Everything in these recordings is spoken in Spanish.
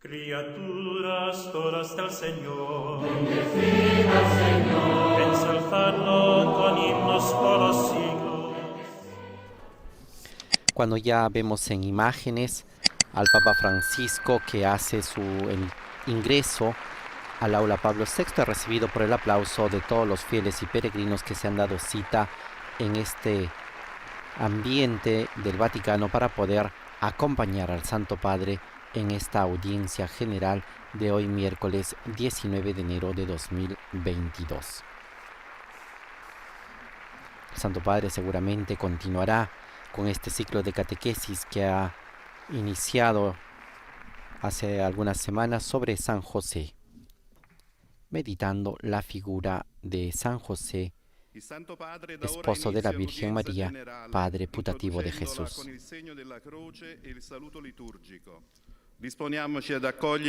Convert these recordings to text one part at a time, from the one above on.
Criaturas todas del Señor, bendecid al Señor, ensalzadlo con himnos por los siglos. Cuando ya vemos en imágenes al Papa Francisco que hace su ingreso al aula Pablo VI, recibido por el aplauso de todos los fieles y peregrinos que se han dado cita en este ambiente del Vaticano para poder acompañar al Santo Padre en esta audiencia general de hoy miércoles 19 de enero de 2022. El Santo Padre seguramente continuará con este ciclo de catequesis que ha iniciado hace algunas semanas sobre San José, meditando la figura de San José, esposo de la Virgen María, padre putativo de Jesús.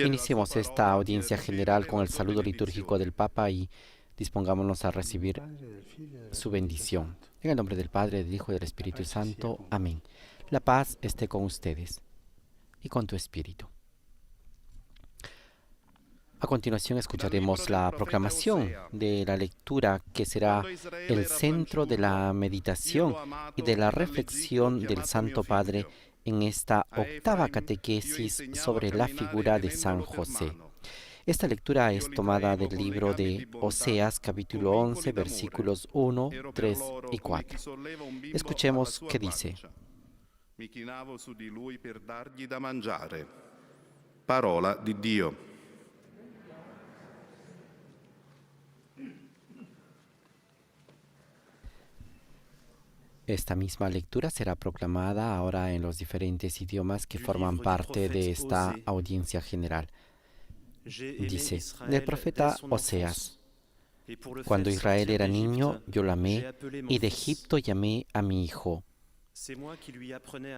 Iniciemos esta audiencia general con el saludo litúrgico del Papa y dispongámonos a recibir su bendición. En el nombre del Padre, del Hijo y del Espíritu Santo. Amén. La paz esté con ustedes y con tu espíritu. A continuación escucharemos la proclamación de la lectura que será el centro de la meditación y de la reflexión del Santo Padre en esta octava catequesis sobre la figura de San José. Esta lectura es tomada del libro de Oseas, capítulo 11, versículos 1, 3 y 4. Escuchemos qué dice. Mi chinavo su di lui per dargli da mangiare. Parola di Dio. Esta misma lectura será proclamada ahora en los diferentes idiomas que forman parte de esta audiencia general. Dice, del profeta Oseas: cuando Israel era niño, yo lo amé, y de Egipto llamé a mi hijo.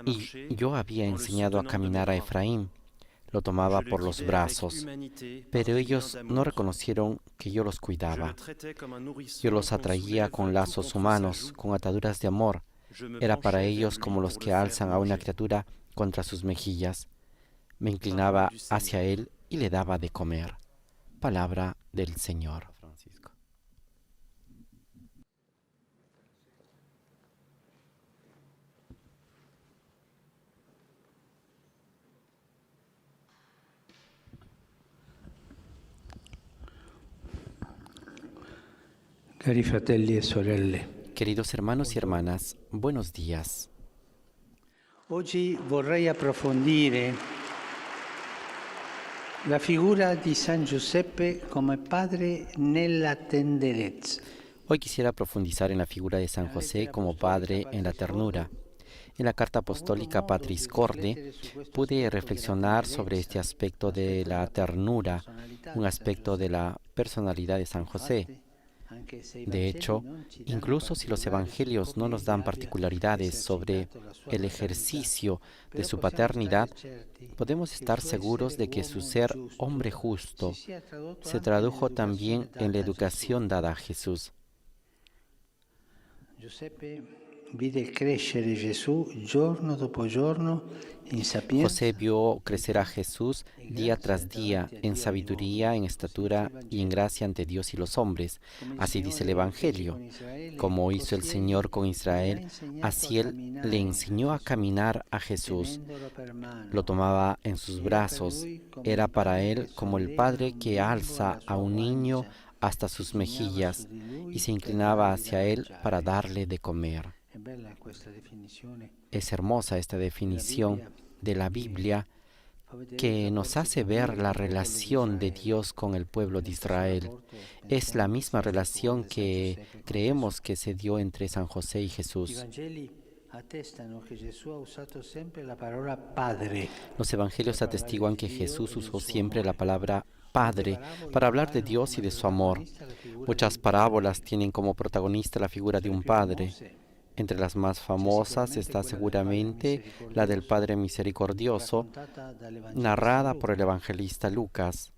Y yo había enseñado a caminar a Efraín, lo tomaba por los brazos, pero ellos no reconocieron que yo los cuidaba. Yo los atraía con lazos humanos, con ataduras de amor. Era para ellos como los que alzan a una criatura contra sus mejillas. Me inclinaba hacia él y le daba de comer. Palabra del Señor. Francisco. Cari fratelli e sorelle, Queridos hermanos y hermanas, buenos días. oggi vorrei approfondire la figura di San Giuseppe come padre nella tenderezza. Hoy quisiera profundizar en la figura de San José como padre en la ternura. En la carta apostólica Patris Corde pude reflexionar sobre este aspecto de la ternura, un aspecto de la personalidad de San José. De hecho, incluso si los evangelios no nos dan particularidades sobre el ejercicio de su paternidad, podemos estar seguros de que su ser hombre justo se tradujo también en la educación dada a Jesús. Vide crescere Gesù giorno dopo giorno in sapienza. José vio crecer a Jesús día tras día en sabiduría, en estatura y en gracia ante Dios y los hombres. Así dice el Evangelio. Como hizo el Señor con Israel, así Él le enseñó a caminar a Jesús. Lo tomaba en sus brazos. Era para Él como el padre que alza a un niño hasta sus mejillas y se inclinaba hacia Él para darle de comer. Es hermosa esta definición de la Biblia que nos hace ver la relación de Dios con el pueblo de Israel. Es la misma relación que creemos que se dio entre San José y Jesús. Los evangelios atestiguan que Jesús usó siempre la palabra Padre para hablar de Dios y de su amor. Muchas parábolas tienen como protagonista la figura de un padre. Entre las más famosas está seguramente la del Padre Misericordioso, narrada por el evangelista Lucas.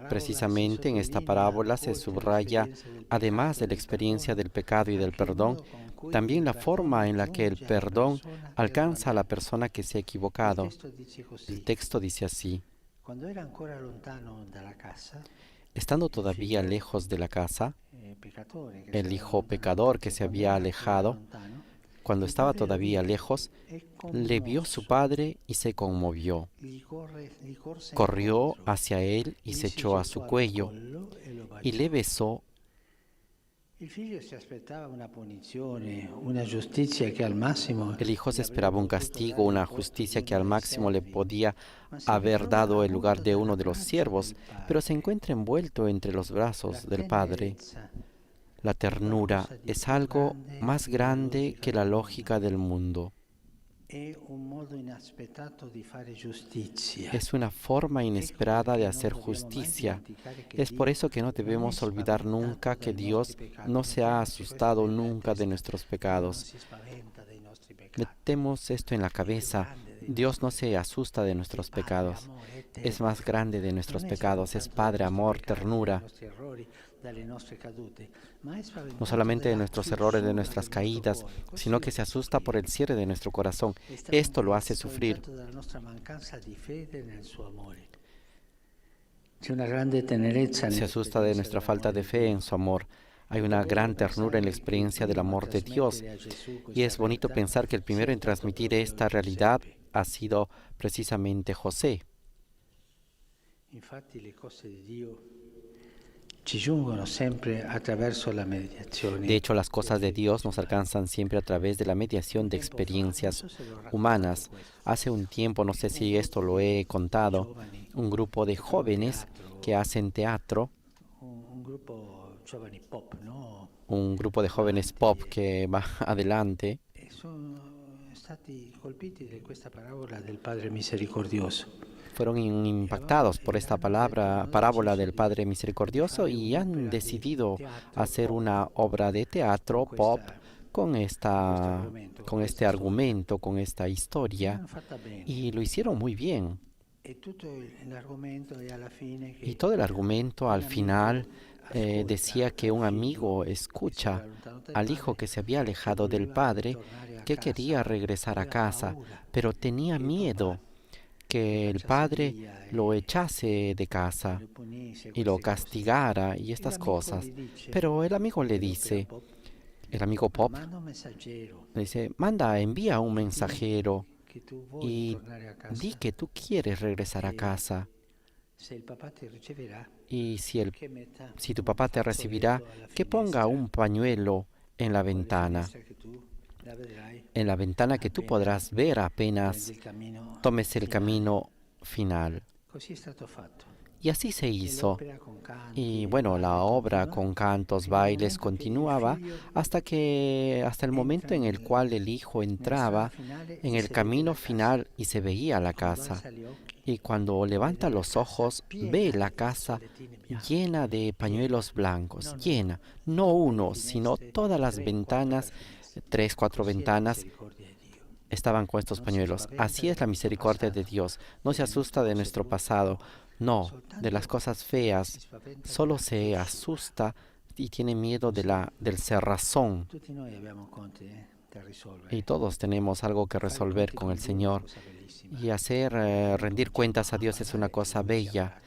Precisamente en esta parábola se subraya, además de la experiencia del pecado y del perdón, también la forma en la que el perdón alcanza a la persona que se ha equivocado. El texto dice así: Quando era ancora lontano dalla casa, Estando todavía lejos de la casa, peccatore che el stava hijo lontano, pecador que perché se quando había era ancora alejado, lontano, cuando il estaba padre lo todavía vide lejos, e le vio su commosso, padre y se conmovió. gli corse Corrió incontro, hacia él y gli se si echó a gettò su al cuello collo e lo y le baciò. besó. Il figlio si aspettava una punizione, una giustizia che al massimo El hijo se gli avrebbe esperaba un potuto castigo, dare il una posto di justicia que uno al dei máximo le servi, podía ma si haber ritrova dado el lugar avuto de dal uno de los braccio siervos, del pero se padre. encuentra envuelto entre los La brazos del Padre. tenerezza La è ternura qualcosa di es più algo grande más della grande logica que del la mondo. lógica del mundo. È un modo inaspettato di fare giustizia. Es una forma Ecco inesperada de perché non hacer dobbiamo mai justicia. dimenticare che Es por Dio eso que no non è debemos olvidar spaventato nunca que dai nostri Dios peccati. no se ha Mettiamoci questa asustado nella nunca de testa. nuestros Dio non pecados. si spaventa dei nostri peccati. Metemos esto en la È più cabeza. grande dei Dios nostri no se peccati. asusta de È nuestros Padre, pecados. amore, Es más grande de non nuestros è pecados. Es spaventato dai Padre, nostri amor, peccati, dai ternura. nostri errori, dalle nostre cadute, ma è No spaventato solamente de dalla nuestros errores, de chiusura nuestras del nostro caídas, cuore. Questo sino lo que se fa asusta por soffrire. el cierre de nuestro corazón. È Esto lo hace sufrir. spaventato dalla nostra mancanza di fede nel suo amore. C'è una grande tenerezza Se asusta de nuestra falta de fe en su amor. Hay una gran ternura en la experiencia del amor de Dios. Y es bonito pensar que el primero en transmitir esta realidad ha sido precisamente José. Infatti le cose di Dio ci giungono sempre attraverso la mediazione. De hecho, las cosas de Dios nos alcanzan siempre a través de la mediación de experiencias humanas. Hace un tiempo, no sé si esto lo he contado, un grupo de jóvenes que hacen teatro, un gruppo giovani pop, no? un grupo de jóvenes pop que va adelante, E sono stati colpiti da questa parabola del Padre misericordioso. fueron impactados por esta parábola del Padre Misericordioso y han decidido hacer una obra de teatro pop con este argumento, con esta historia, L'hanno fatta bene. y lo hicieron muy bien. E tutto l'argomento è alla fine Y che todo el argumento al final decía que un amigo escucha al hijo que se había alejado del padre, que quería regresar a casa, pero tenía miedo que el padre lo echase de casa y lo castigara y estas cosas. Pero el amigo le dice, el amigo Pop, manda un messaggero le dice, envía un mensajero che tu vuoi y tornare a casa. di que tú quieres regresar a casa. Se il papà ti riceverà, Y che metta si tu un papá te recibirá, fazzoletto alla que ponga finestra, un pañuelo en la con le ventana, finestre che tu la vedrai en la ventana que tú podrás ver apenas prendi il cammino tomes el finale. camino final. Così è stato fatto. Y así se E hizo. l'opera con canti Y e bueno, balli la obra continua, con cantos, fino al bailes momento che il continuaba figlio hasta el momento en el cual el hijo entraba en el camino final y se veía la casa. Y cuando levanta los ojos, ve la casa llena de pañuelos blancos, llena, no uno, sino todas las ventanas, 3, 4 ventanas estaban con estos pañuelos. Así es la misericordia de Dios. No se asusta de nuestro pasado, no, de las cosas feas. Solo se asusta y tiene miedo del cerrazón. Tutti noi abbiamo conti da risolvere. Y todos tenemos algo que Fare i resolver conti con el Dio è una Señor. cosa bellissima. Y hacer rendir cuentas a Dios es una cosa bella.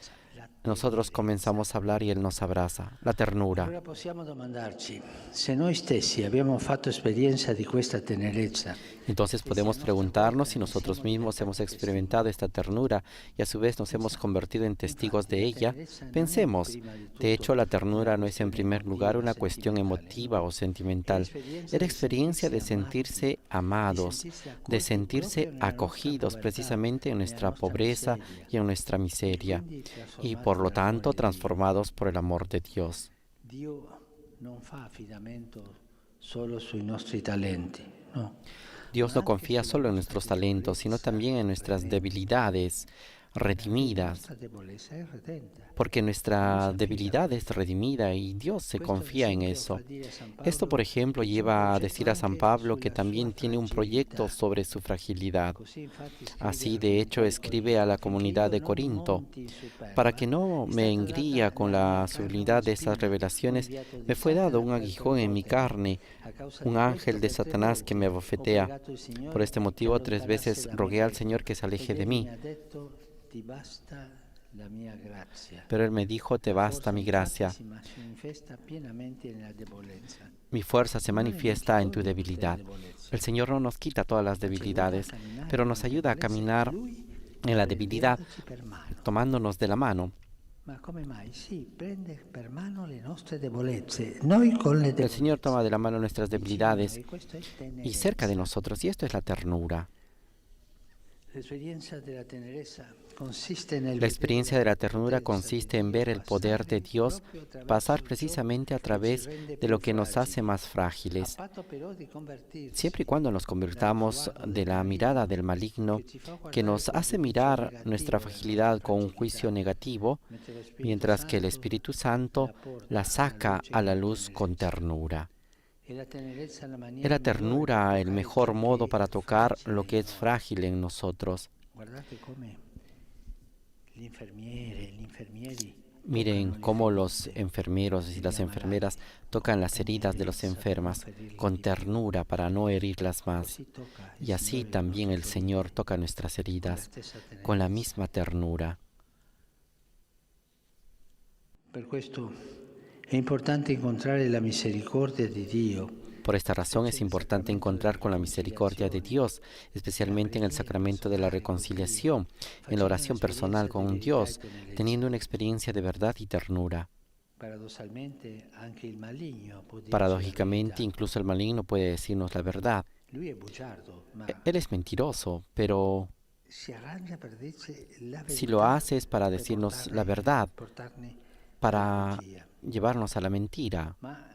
Nosotros comenzamos a hablar y Él nos abraza. La ternura. Allora possiamo domandarci se noi stessi abbiamo fatto esperienza di questa tenerezza. Entonces podemos preguntarnos si nosotros mismos hemos experimentado esta ternura y a su vez nos hemos convertido en testigos de ella. Pensemos, de hecho la ternura no es en primer lugar una cuestión emotiva o sentimental. Es la experiencia de sentirse amados, de sentirse acogidos precisamente en nuestra pobreza y en nuestra miseria, y por lo tanto transformados por el amor de Dios. Dio non fa affidamento solo sui nostri talenti, no. Dios no confía solo en nuestros talentos, sino también en nuestras debilidades redimidas, La debolezza è redenta. porque nuestra debilidad es redimida y Dios se confía en eso. Esto, por ejemplo, lleva a decir a San Pablo que también tiene un proyecto sobre su fragilidad. Así, de hecho, escribe a la comunidad de Corinto: para que no me engría con la sublimidad de esas revelaciones, me fue dado un aguijón en mi carne, un ángel de Satanás que me abofetea. Por este motivo, 3 veces rogué al Señor que se aleje de mí. Ti basta la mia grazia. Pero Él me dijo, te basta mi gracia. Si manifesta pienamente nella debolezza. Mi fuerza se manifiesta en tu debilidad. El Señor no nos quita todas las debilidades, pero nos ayuda a caminar en la debilidad, tomándonos de la mano. Ma come mai? Sì, prende per mano le nostre debolezze. Noi con le El debolezze. Señor toma de la mano nuestras debilidades E questo è y tenerezza. cerca de nosotros, y esto es la ternura. La experiencia de la tenerezza consiste nel La experiencia de la vedere ternura potenza consiste di en Dio ver el poder de passare Dios proprio attraverso pasar ciò precisamente a che ci través rende de più lo que nos hace fragili. más frágiles. A patto però di convertirsi Siempre y cuando nos convirtamos de la mirada del maligno, que nos hace mirar nuestra fragilidad con un juicio negativo, mientras que el Espíritu Santo la saca a la luz con ternura. E la tenerezza la Es maniera la migliore ternura per el toccare mejor ciò modo che para è tocar fragile lo que in es noi. frágil en nosotros. Guardate come gli infermieri Miren toccano cómo le los ferite enfermeros y degli las ammalati, enfermeras tocan las con heridas de los tenerezza per non enfermos ferirli con di più. ternura para no herirlas más. Così tocca il Y así Signore le también el nostre Señor ferite toca nuestras con la heridas stessa con la tenerezza. misma ternura. Per questo è importante incontrare la misericordia di Dio. Por esta razón es importante encontrar con la misericordia de Dios, especialmente en el sacramento de la reconciliación, en la oración personal con Dios, teniendo una experiencia de verdad y ternura. Paradossalmente anche il maligno può dirci la Paradójicamente, verità. incluso el maligno puede decirnos la verdad. Lui è bugiardo, ma Él es mentiroso, pero si arrangia per dirci la si lo verità, hace es para per decirnos la verdad, portarne para alla bugia. llevarnos a la mentira. Ma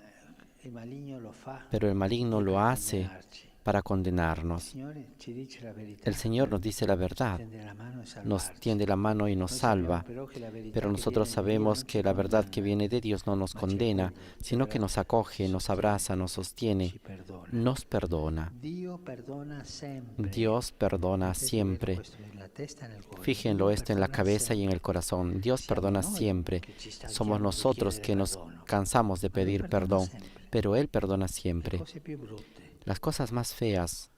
il maligno lo fa Pero el maligno lo per hace condannarci. para Il condenarnos. Signore ci dice la verità, El Señor nos dice la verdad, tende la mano e nos salvarci. tiende la mano y nos Noi salva. sappiamo però che la verità Pero che nosotros viene da Dio sabemos non que ci la verdad que condanna, viene de Dios no nos ma ci condena, accoglie, ci sino que nos acoge, ci nos sostiene, abraza, nos sostiene, ci perdona. nos perdona. Dio perdona sempre. Dios perdona Potete siempre. vedere questo nella testa e nel cuore. Fíjenlo Dio esto en la perdona cabeza y en sempre. el corazón. Dios Siamo perdona noi siempre. che ci stanchiamo Somos di nosotros chiedere que nos perdono. cansamos de Ma Lui pedir perdona perdón, sempre. pero Él perdona Le siempre. cose più brutte. Las cosas más feas.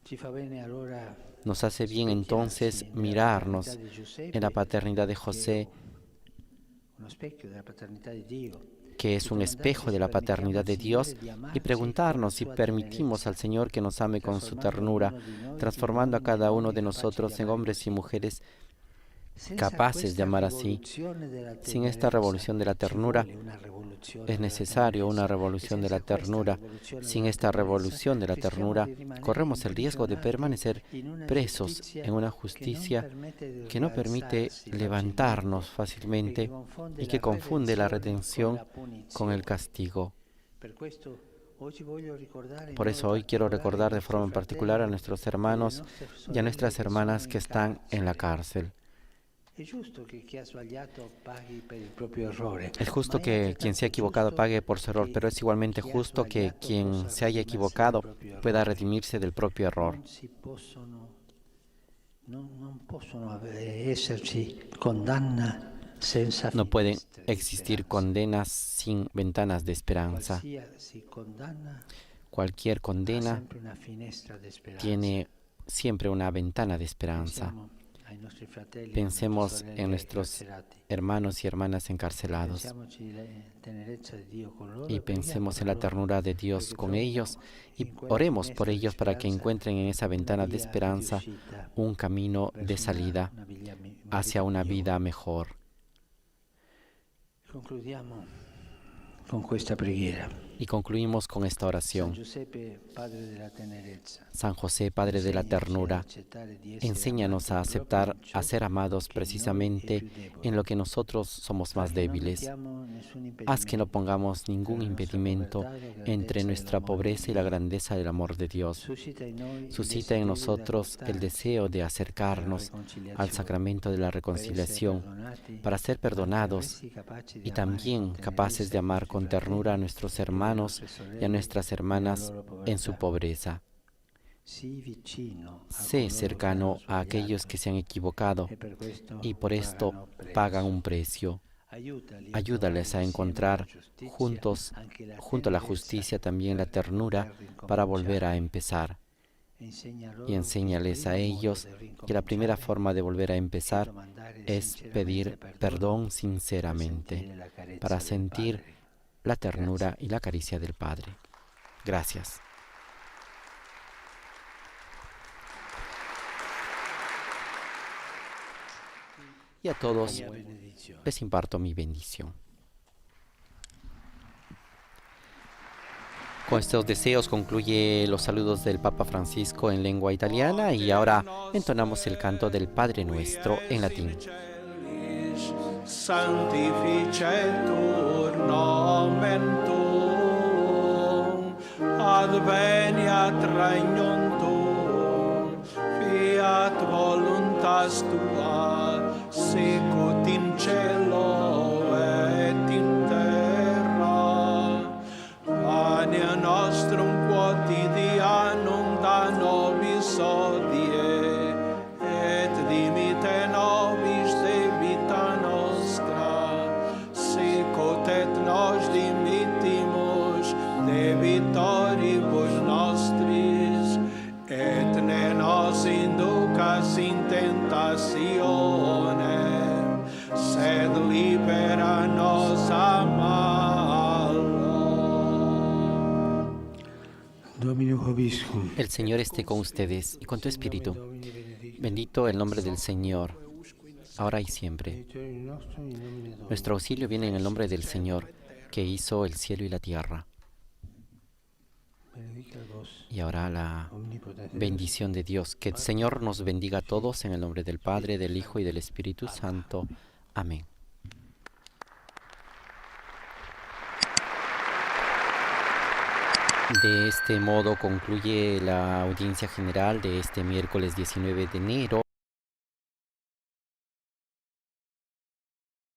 Ci fa bene allora Nos hace bien entonces specchiarsi nella mirarnos paternità di Giuseppe, en la paternidad de che José, è uno specchio della paternità di Dio, que es un espejo de la paternidad de Dios, y preguntarnos si permitimos al Señor que nos ame con su ternura, transformando a cada uno de nosotros en hombres y mujeres capaces de amar así. Sin esta revolución de la ternura, es necesario una revolución de la ternura. Sin esta revolución de la ternura, corremos el riesgo de permanecer presos en una justicia que no permite levantarnos fácilmente y que confunde la redención con el castigo. Por eso hoy quiero recordar de forma particular a nuestros hermanos y a nuestras hermanas que están en la cárcel. Es justo que quien se ha equivocado pague por su error, pero es igualmente justo que quien se haya equivocado pueda redimirse del propio error. No pueden existir condenas sin ventanas de esperanza. Cualquier condena tiene siempre una ventana de esperanza. Pensemos en nuestros hermanos y hermanas encarcelados y pensemos en la ternura de Dios con ellos y oremos por ellos para que encuentren en esa ventana de esperanza un camino de salida hacia una vida mejor. Y concluimos con esta oración. San José, Padre de la ternura, enséñanos a aceptar a ser amados precisamente en lo que nosotros somos más débiles. Haz que no pongamos ningún impedimento entre nuestra pobreza y la grandeza del amor de Dios. Suscita en nosotros el deseo de acercarnos al sacramento de la reconciliación para ser perdonados y también capaces de amar con ternura a nuestros hermanos y a nuestras hermanas en su pobreza. Sé cercano a aquellos que se han equivocado y por esto pagan un precio. Ayúdales a encontrar junto a la justicia también la ternura para volver a empezar. y enséñales a ellos que la primera forma de volver a empezar es pedir perdón sinceramente para sentir la ternura y la caricia del Padre. Gracias. Y a todos les imparto mi bendición. Con estos deseos concluye los saludos del Papa Francisco en lengua italiana y ahora entonamos el canto del Padre Nuestro en latín. Sanctificetur nomen tuum, adveniat regnum tuum, fiat voluntas tua, sicut in cielo et in terra. Pane nostrum quotidianum da nobis hodie, et dimite nobis debita nostra, sicut et nos dimittimus debitoribus nostris, et ne nos inducas in tentationem, sed libera nos a malo. El Señor esté con ustedes y con tu espíritu. Bendito el nombre del Señor, ahora y siempre. Nuestro auxilio viene en el nombre del Señor, que hizo el cielo y la tierra. Y ahora la bendición de Dios. Que el Señor nos bendiga a todos en el nombre del Padre, del Hijo y del Espíritu Santo. Amén. De este modo concluye la audiencia general de este miércoles 19 de enero.